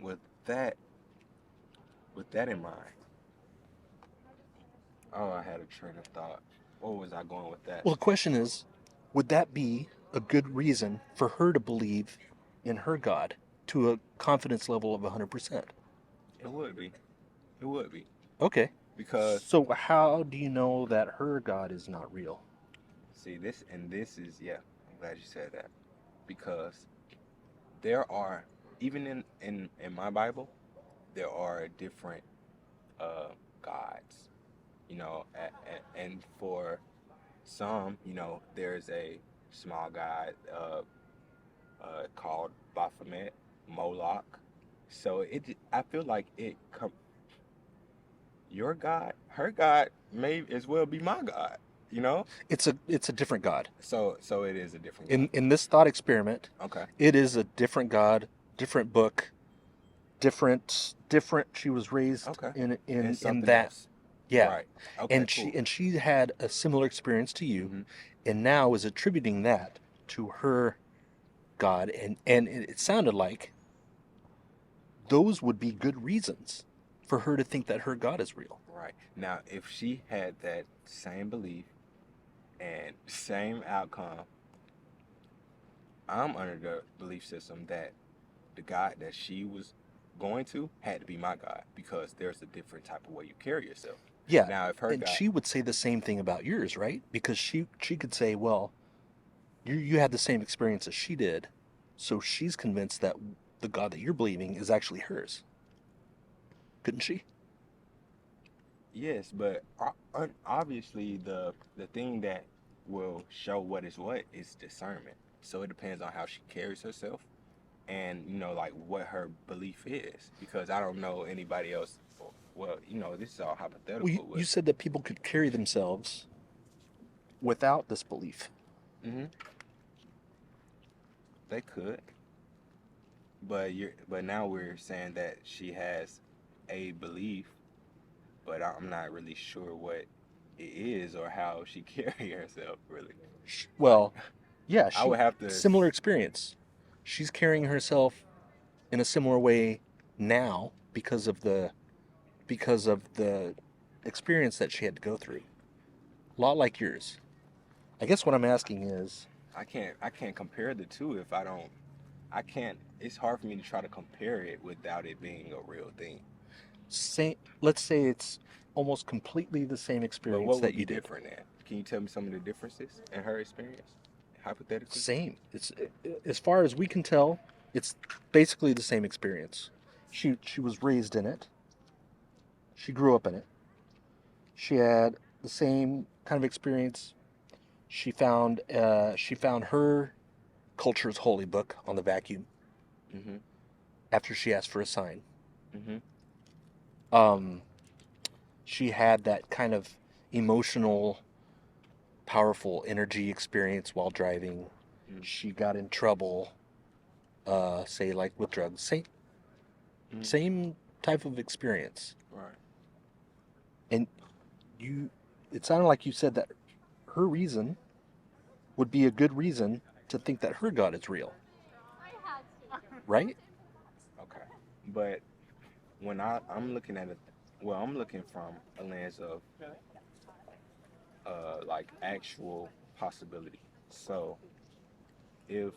with that with that in mind, oh, I had a train of thought. Where was I going with that? Well, the question is, would that be a good reason for her to believe in her God to a confidence level of 100%? It would be. It would be. Okay. Because So how do you know that her God is not real? see this is, yeah, I'm glad you said that. Because there are, even in my Bible, there are different gods, and for some, there's a small god called Baphomet, Moloch. So I feel like your God, her God may as well be my God, you know? It's a different God. So it is a different God. In this thought experiment, Okay. it is a different God, different book, different she was raised Okay. in And something that. else. Yeah. Right. Okay, cool. And she had a similar experience to you Hmm. and now is attributing that to her God and it sounded like those would be good reasons for her to think that her God is real. Right. Now, if she had that same belief and same outcome, I'm under the belief system that the God that she was going to had to be my God because there's a different type of way you carry yourself. Yeah, Now, if her and God, she would say the same thing about yours, right? Because she could say, "Well, you had the same experience as she did, so she's convinced that the God that you're believing is actually hers." Couldn't she? yes, but obviously the thing that will show what is what is discernment. So it depends on how she carries herself and like what her belief is because I don't know anybody else well, this is all Well, hypothetical, you but said that people could carry themselves without this belief. hmm they could. But now we're saying that she has a belief, but I'm not really sure what it is or how she carry herself really. Like Well, yeah, I would have to similar experience. She's carrying herself in a similar way now because of the experience that she had to go through. A lot like yours. I guess what I'm asking is, I can't compare the two if I can't it's hard for me to try to compare it without it being a real thing. let's say it's almost completely the same But experience what that would you be did. different then? Can you tell me some of the differences in her experience? Hypothetically? Same. It's as far as we can tell, it's basically the same experience. She was raised in it. She grew up in it. She had the same kind of experience. She found her culture's holy book on the vacuum Mm-hmm. after she asked for a sign. Mm-hmm. Um, she had that kind of emotional, powerful energy experience while driving. Mm-hmm. She got in trouble, say like with drugs. Mm-hmm. Same type of experience. Right. And you, it sounded like you said that her reason would be a good reason to think that her God is real, right? Okay. But when I'm looking at it, well, I'm looking from a lens of like actual possibility. So if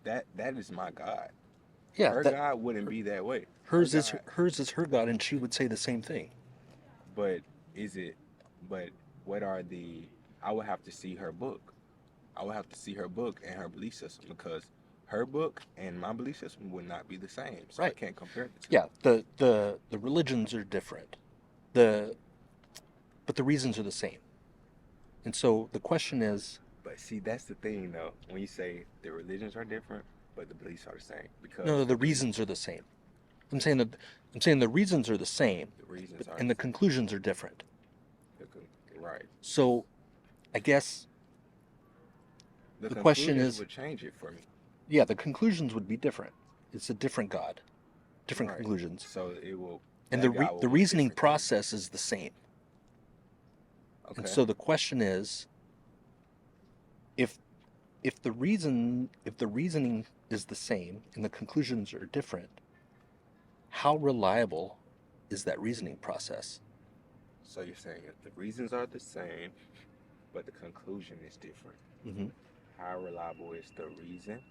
that is my God, Yeah, her that God wouldn't be that way. Her God, hers is her God, and she would say the same thing. but is it? But what are the? I would have to see her book. I would have to see her book and her belief system because her book and my belief system would not be the same. So I Right. can't compare the two. Yeah, the religions are different. The but the reasons are the same. And so the question is, But see, that's the thing though. When you say the religions are different, but the beliefs are the same, because no, the reasons are the same. I'm saying the reasons are the same, the reasons but are and the the same. conclusions are different. Right. So I guess The the question conclusions is, would change it for me. yeah, the conclusions would be different. It's a different God, different Right. conclusions, So it will. and That guy will the want reasoning different things. process is the same. And Okay. so the question is, if if the reasoning is the same and the conclusions are different, how reliable is that reasoning process? So you're saying if the reasons are the same, but the conclusion is different. Hmm. How reliable is the reason?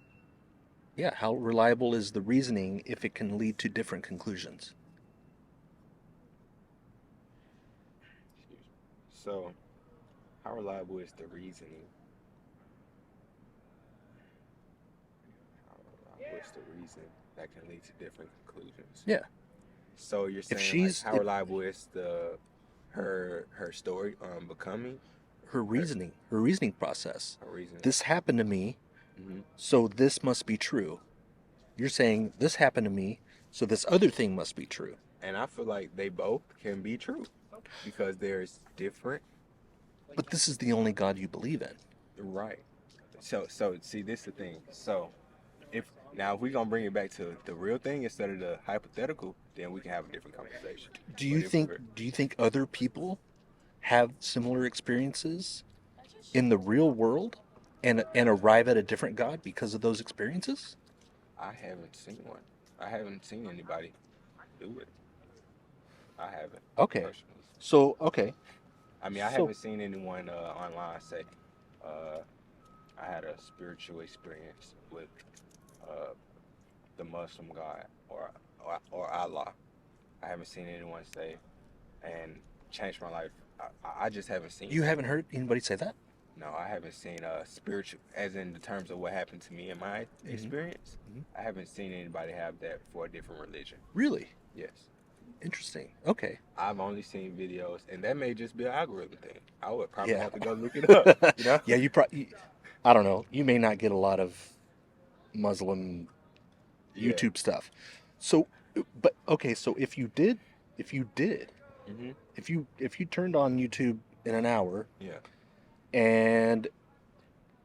Yeah, how reliable is the reasoning if it can lead to different conclusions? Excuse me. So how reliable is the reasoning? How reliable is the reason that can lead to different conclusions? Yeah, So you're if saying like she's how if reliable is the her story becoming her her reasoning process. her reason? This happened to me, Hmm. so this must be true. You're saying this happened to me, so this other thing must be true. And I feel like they both can be true because there's different. But this is the only God you believe in. Right. So see, this is the thing. So if we're gonna bring it back to the real thing instead of the hypothetical, then we can have a different conversation. But if we're Do you think other people have similar experiences in the real world and arrive at a different God because of those experiences? I haven't seen one. I haven't seen anybody do it. I haven't Okay. personally. So, okay. I mean, I So, haven't seen anyone online say, uh, "I had a spiritual experience with uh, the Muslim God or Allah." I haven't seen anyone say and changed my life. I just haven't seen you that. haven't heard anybody say that? No, I haven't seen spiritual, as in the terms of what happened to me in my experience. Mhm. I haven't seen anybody have that for a different religion. Really? Yes. Interesting. Okay. I've only seen videos, and that may just be an algorithm thing. I would probably Yeah. have to go look it up, you know? Yeah, you probably, I don't know. You may not get a lot of Muslim Yeah. YouTube stuff. So, but okay, so if you did if you did, Mm-hmm. if you turned on YouTube in an hour Yeah. and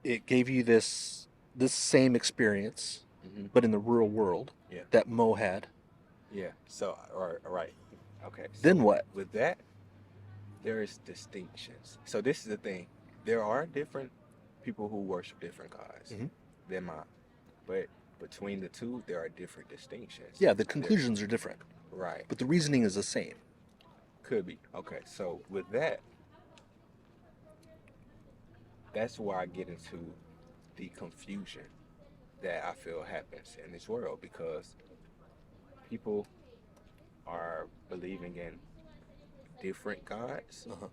it gave you this same experience, Mm-hmm. but in the real world Yeah. that Mo had, Yeah. So, all right. Okay. So then what? with that, there is distinctions. So this is the thing. There are different people who worship different gods Mhm. than mine, but between the two, there are different distinctions. Yeah, the There- conclusions are different, right. but the reasoning is the same. Could be. Okay. So with that, that's where I get into the confusion that I feel happens in this world because people are believing in different gods Uh-huh.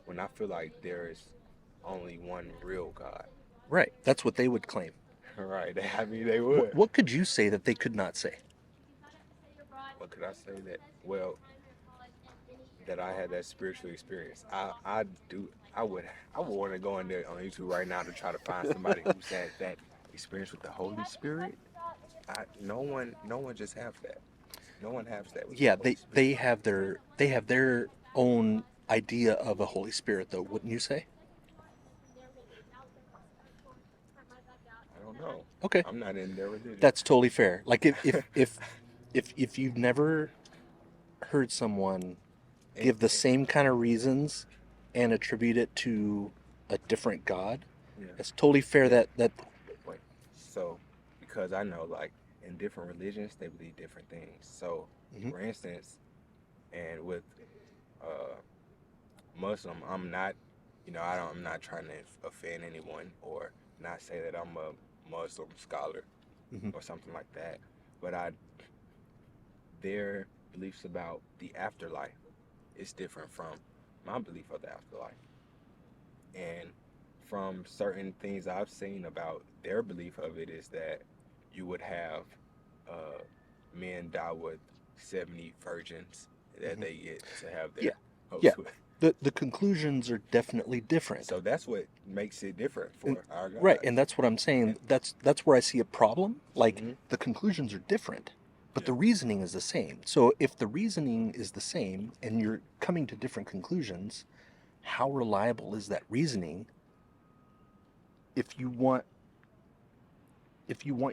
when I feel like there is only one real God. Right. That's what they would claim. Right. I mean, they What, would. what could you say that they could not say? What could I say that? Well, that I had that spiritual experience. I do. I would want to go in there on YouTube right now to try to find somebody who's had that experience with the Holy Spirit. No one just have that. No one has that with the Yeah, Holy Spirit. they have their own idea of a Holy Spirit, though, wouldn't you say? I don't know. Okay, I'm not in their religion. that's totally fair. Like if you've never heard someone give the same kind of reasons and attribute it to a different God, Yeah. it's totally fair that Wait. So, because I know, like, in different religions, they believe different things. So, Mhm. for instance, and with uh, Muslim, I'm not, I'm not trying to offend anyone or not say that I'm a Muslim scholar Mhm. or something like that. But their beliefs about the afterlife is different from my belief of the afterlife. And from certain things I've seen about their belief of it is that you would have uh, men die with 70 virgins that Mhm. they get to have Yeah, their yeah. hopes with. The conclusions are definitely different. So that's what makes it different And- for our right, gods. and that's what I'm saying. That's where I see a problem. Like Mm-hmm. the conclusions are different, but Yeah. the reasoning is the same. So if the reasoning is the same and you're coming to different conclusions, how reliable is that reasoning if you want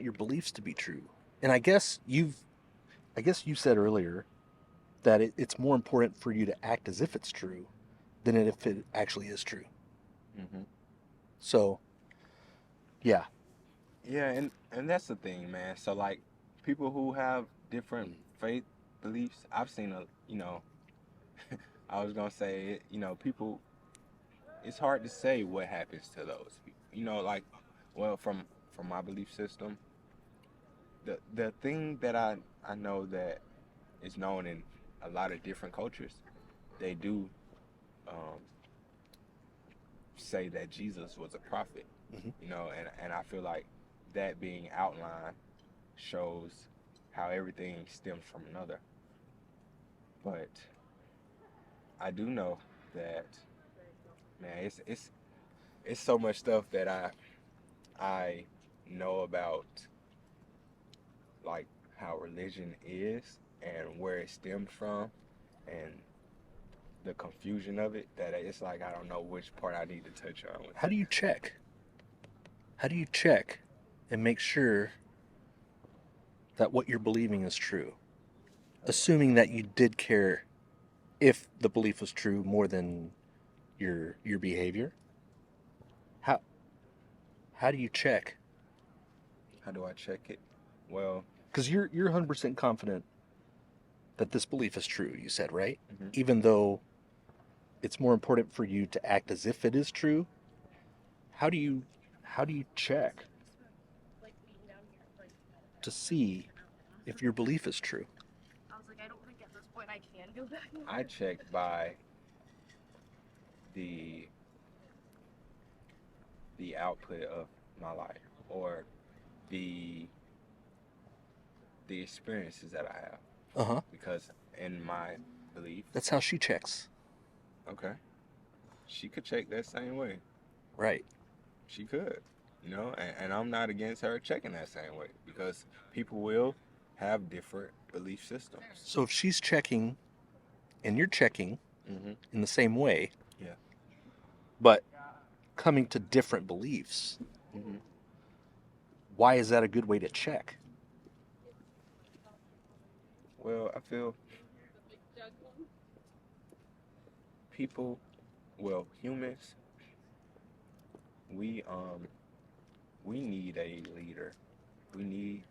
your beliefs to be true? And I guess you said earlier that it's more important for you to act as if it's true than if it actually is true. Mm-hmm. So, yeah. Yeah, and that's the thing, man. So like people who have different faith beliefs, I've seen I was gonna say, people. It's hard to say what happens to those people. Like, well, from my belief system, the thing that I know that is known in a lot of different cultures, they do um, say that Jesus was a prophet. Hmm. And I feel like that being outlined shows how everything stems from another. But I do know that, man, it's so much stuff that I know about, like how religion is and where it stems from and the confusion of it, that it's like I don't know which part I need to touch on with How it. do you check? How do you check and make sure that what you're believing is true? Assuming that you did care if the belief was true more than your behavior. How how do you check? How do I check it? Well, Because you're 100% confident that this belief is true. You said, right? mhm. Even though it's more important for you to act as if it is true. How do you check to see if your belief is true? I check by the the output of my life or the the experiences that I have. Uh-huh. Because in my belief, That's how she checks. okay, she could check that same way. Right. She could, and I'm not against her checking that same way because people will have different belief systems. So if she's checking and you're checking Mm-hmm. in the same way, Yeah. but coming to different beliefs. Mm-hmm. Why is that a good way to check? Well, I feel people, humans, we we need a leader. We need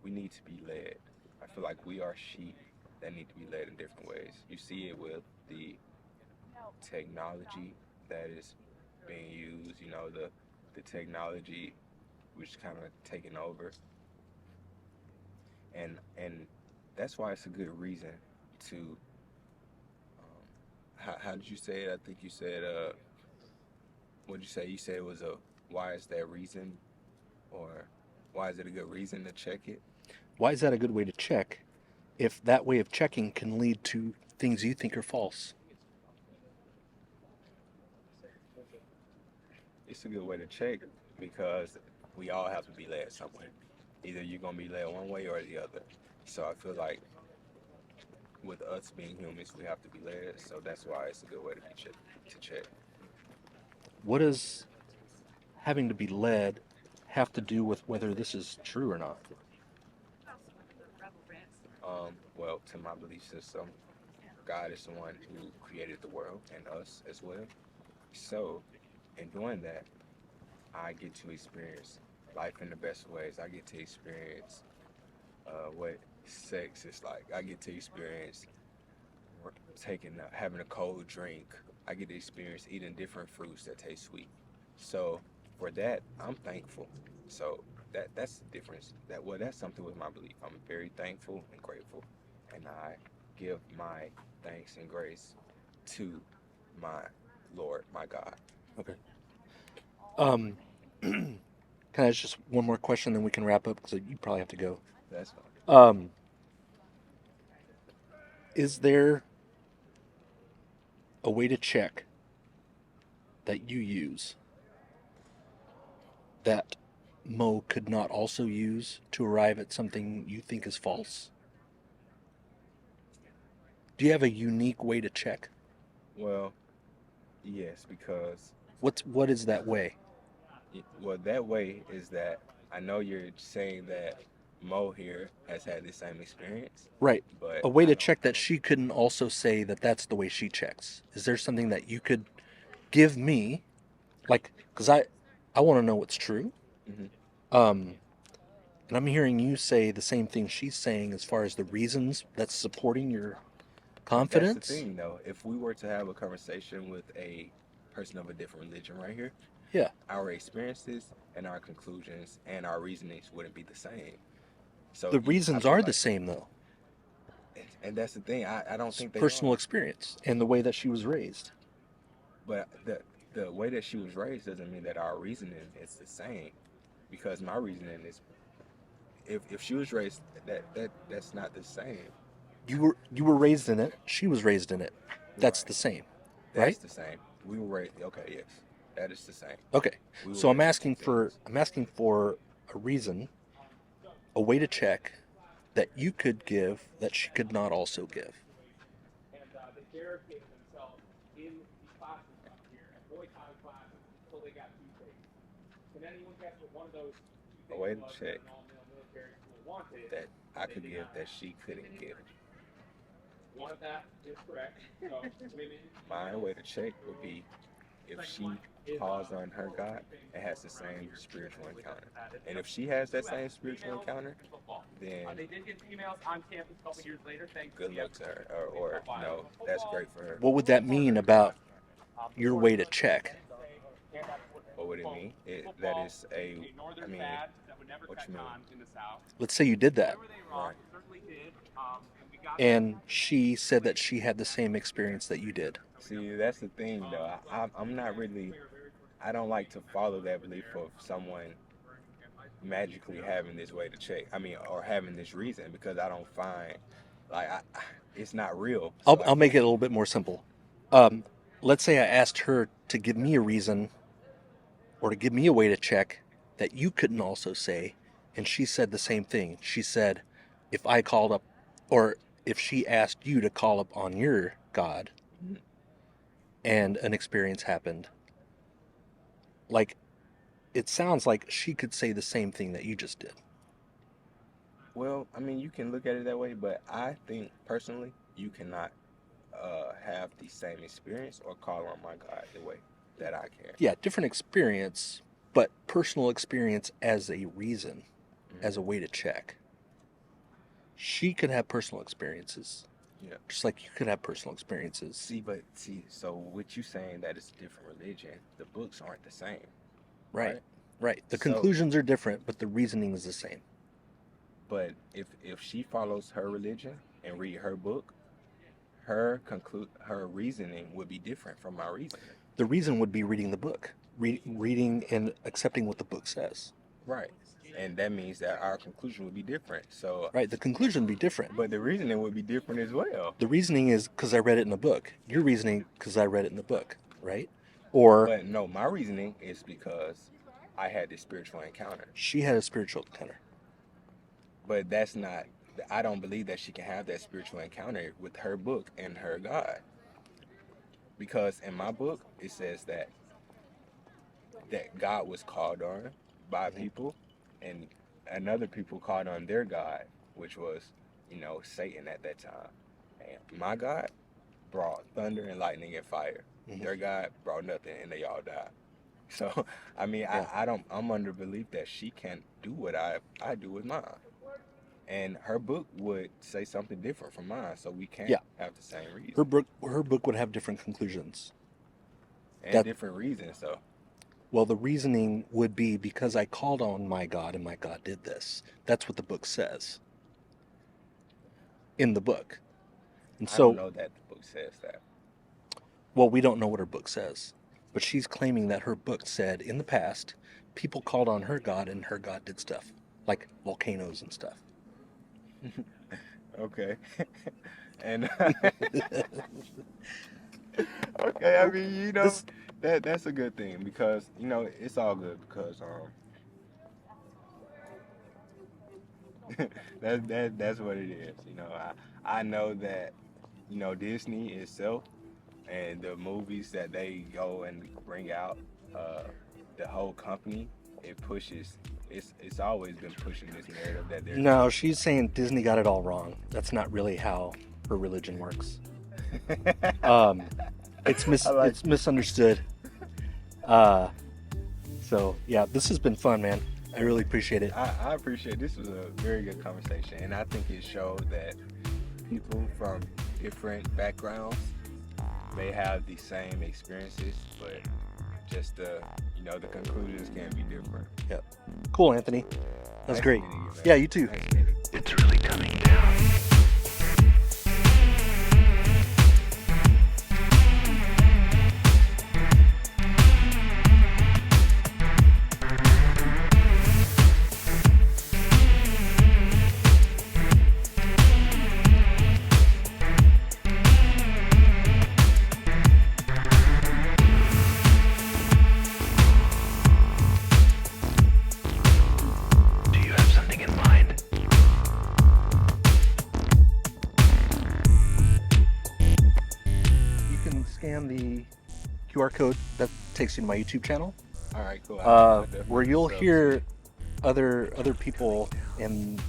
we need to be led. I feel like we are sheep that need to be led in different ways. You see it with the technology that is being used, the technology which kind of taking over, and that's why it's a good reason to how did you say it? I think you said what did you say? You said it was a why is that reason, or why is it a good reason to check it? Why is that a good way to check if that way of checking can lead to things you think are false? It's a good way to check because we all have to be led somewhere. Either you're gonna be led one way or the other. So I feel like with us being humans, we have to be led. So that's why it's a good way to be to check. What does having to be led have to do with whether this is true or not? Well, to my belief system, God is the one who created the world and us as well. So in doing that, I get to experience life in the best ways. I get to experience what sex is like. I get to experience having a cold drink. I get to experience eating different fruits that taste sweet. So for that, I'm thankful. So that's the difference. That's something with my belief. I'm very thankful and grateful, and I give my thanks and grace to my Lord, my God. Okay. Um, can I ask just one more question, then we can wrap up because you probably have to go. That's fine. Um, is there a way to check that you use that Mo could not also use to arrive at something you think is false? Do you have a unique way to check? Well, yes, because What is that way? that way is that I know you're saying that Mo here has had the same experience, Right. but A way I to don't. check that she couldn't also say that that's the way she checks. Is there something that you could give me, like, because I want to know what's true. Mhm. Um, and I'm hearing you say the same thing she's saying as far as the reasons that's supporting your But that's the confidence. thing, though. If we were to have a conversation with a person of a different religion right here, Yeah. our experiences and our conclusions and our reasonings wouldn't be the same. So The I reasons feel are the like, same though. and that's the thing. I don't It's think they personal are. experience and the way that she was raised. But the way that she was raised doesn't mean that our reasoning is the same. Because my reasoning is, if she was raised that's not the same. You were raised in it. She was raised in it. That's Right. the same, That's right? the same. We were raised. Okay. Yes. That is the same. Okay. We were So I'm raised in two asking for things. I'm asking for a reason, a way to check that you could give that she could not also give. A way to check that I could give that she couldn't give. My way to check would be if she calls on her God and has the same spiritual encounter. And if she has that same spiritual encounter, then good luck to her. Or no, that's great for her. What would that mean about your way to check? What would it mean? That is I mean, what you mean? Let's say you did that, Right. and she said that she had the same experience that you did. See, that's the thing, though. I'm not really. I don't like to follow that belief of someone magically having this way to check. I mean, or having this reason because I don't find like it's not real. I'll, So I I'll make it a can't. little bit more simple. Um, let's say I asked her to give me a reason or to give me a way to check that you couldn't also say, and she said the same thing. She said, if I called up, or if she asked you to call upon your God Mhm. and an experience happened, like, it sounds like she could say the same thing that you just did. Well, I mean, you can look at it that way, but I think personally, you cannot have the same experience or call on my God the way that I can. Yeah, different experience, but personal experience as a reason, as a way to check. She could have personal experiences. Yeah. Just like you could have personal experiences. See, so what you saying that it's a different religion, the books aren't the same. Right. The So- conclusions are different, but the reasoning is the same. But if she follows her religion and read her book, her reasoning would be different from my reasoning. The reason would be reading the book, reading and accepting what the book says. Right. And that means that our conclusion would be different. So Right, the conclusion would be different. but the reasoning would be different as well. The reasoning is because I read it in the book. Your reasoning because I read it in the book, right? Or But no, my reasoning is because I had this spiritual encounter. she had a spiritual encounter. But that's not, I don't believe that she can have that spiritual encounter with her book and her God. Because in my book, it says that God was called on by people, and another people called on their God, which was, Satan at that time. And my God brought thunder and lightning and fire. Mhm. Their God brought nothing, and they all died. So, I mean, Yeah. I'm under belief that she can't do what I do with mine. And her book would say something different from mine, so we can't Yeah. have the same reason. Her book would have different conclusions. And different reasons, so. Well, the reasoning would be because I called on my God and my God did this. That's what the book says. In the book. And I so, don't know that the book says that. well, we don't know what her book says. But she's claiming that her book said in the past, people called on her God and her God did stuff. Like volcanoes and stuff. Okay. And okay, I mean, that's a good thing because, it's all good because that's what it is. I know that, Disney itself and the movies that they go and bring out, the whole company, it pushes. It's always been pushing this narrative that they're. No, she's saying Disney got it all wrong. That's not really how her religion works. It's misunderstood. So yeah, this has been fun, man. I really appreciate it. I appreciate it. This was a very good conversation, and I think it showed that people from different backgrounds may have the same experiences, but just the conclusions can be different. Yep. Cool, Anthony. That's Nice great. meeting you, man. Yeah, you too. Nice meeting you. It's really coming down. Do you have something in mind? You can scan the QR code that takes you to my YouTube channel, All right, cool. where you'll hear other people and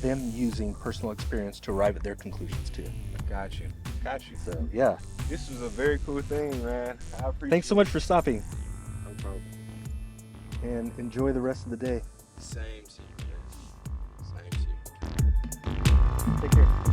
them using personal experience to arrive at their conclusions too. Got you. So yeah, This was a very cool thing, man. I appreciate thanks so much for stopping, it. No problem. and enjoy the rest of the day. Same to you, man. Same to you. Take care.